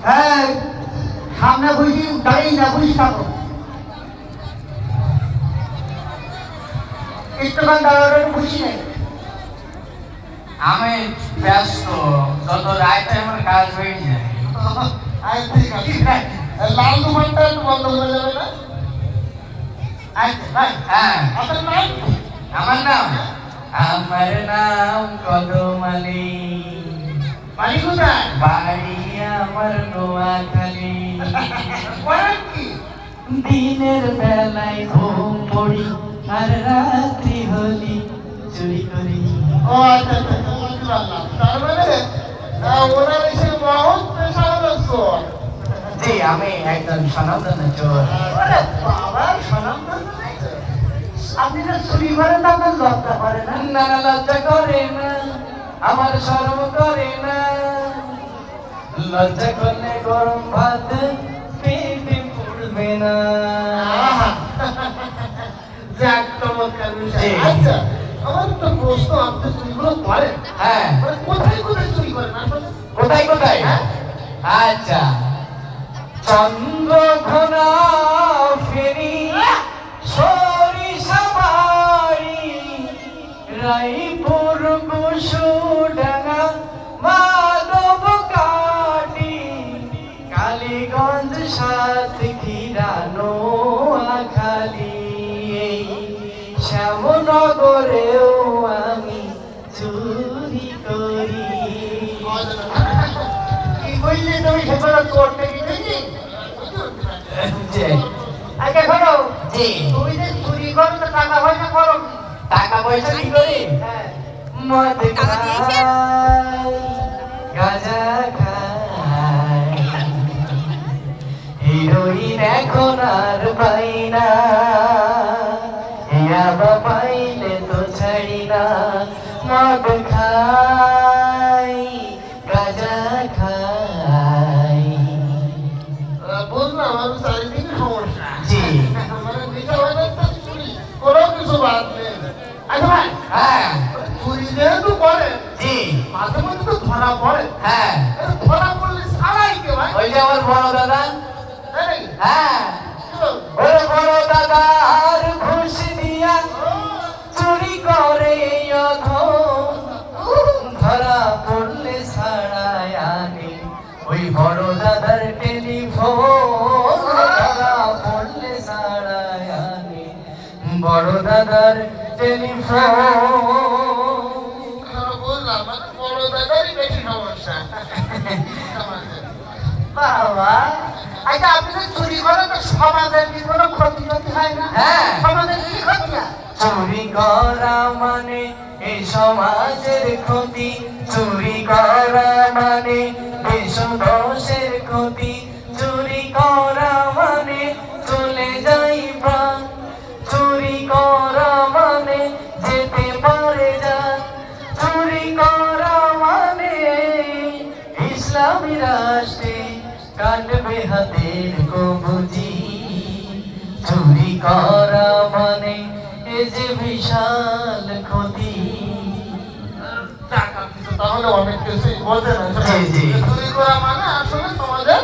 হ্যাঁ সামনে বুঝি দাঁড়িয়ে না বুঝি থাকো একটুখান দাঁড়ানো বুঝি নেই আমি ব্যস্ত যত রাইতে আমার কাজ হয়ে যায় ঠিক আছে লাল দোকানটা একটু বন্ধ করে যাবে না আচ্ছা ভাই হ্যাঁ আপনার নাম আমার নাম আমার নাম কদমালি বাড়ি কোথায় বাড়ি আমার নোয়াখালী করেন কি দিনের বেলায় ঘুম পড়ি আর রাত্রি হলি চুরি করি ও আচ্ছা আচ্ছা বুঝতে পারলাম তার মানে ওনার এসে মহৎ পেশা হলো চোর জি আমি একজন সনাতন চোর আরে বাবা সনাম আপনি তো চুরি করেন না আপনার লজ্জা করে না না না লজ্জা করে না আমার শরম করে না লজ্জা করলে গরম ভাত পেটে পড়বে না আহা, যাক চমৎকার বিষয় জি। আচ্ছা আমার তো প্রশ্ন আপনি চুরিগুলো করেন হ্যাঁ মানে কোথায় কোথায় চুরি করেন আসলে কোথায় কোথায় হ্যাঁ? আচ্ছা চন্দ্রঘোনা ফেরি সরিষা বাড়ি রায়পুর কুশুডাঙ্গা মাধব কাটি কালীগঞ্জ সাতক্ষীরা নোয়াখালী এই শ্যামনগরেও আমি চুরি করি কি বললে তুমি সেগুলো করতে গিয়েছি জি আচ্ছা শোনো জি তুমি যে চুরি করো তো টাকা পয়সা করো কি? টাকা পয়সা কি করি হ্যাঁ মদ খাই গাঁজা খাই হিরোইন এখন আর পাই না ইয়াবা পাইলে তো ছাড়ি না মদ খাই গাঁজা খাই বুঝলাম আমি চারিদিকে সমস্যা জি মানে বিষয় হলো তো চুরি কোনো কিছু বাদ নেই আচ্ছা ভাই হ্যাঁ চুরি যেহেতু করেন জি মাঝে মধ্যে তো ধরা পড়ে হ্যাঁ ধরা পড়লে সারাই কে ভাই ওই যে আমার বড় দাদা তাই নাকি? হ্যাঁ কি বলবো? ওই বড় দাদা আর ঘুষ দিয়া চুরি করে এখন ধরা পড়লে ছাড়াই আনি ওই বড় দাদার টেলিফোন ধরা পড়লে ছাড়াই আনি বড় দাদার টেলিফোন বুঝলাম মানে বড় দাদারই বেশি সমস্যা বাবা আচ্ছা আপনি যে চুরি করেন তো সমাজের কি কোনো ক্ষতি ক্ষতি হয় না হ্যাঁ। সমাজের কি ক্ষতি হয় চুরি করা মানে এই সমাজের ক্ষতি চুরি করা মানে বিশ্ব দোষের ক্ষতি চুরি করা মানে চলে যাই প্রাণ চুরি করা মানে যেতে পারে যান চুরি করা মানে ইসলামী রাষ্ট্রে কাটবে হাতের কবজি চুরি করা মানে এ যে বিশাল ক্ষতি টাকা কিন্তু তাহলে অনেক কিছুই বোঝে না জি, জি। চুরি করা মানে আসলে সমাজের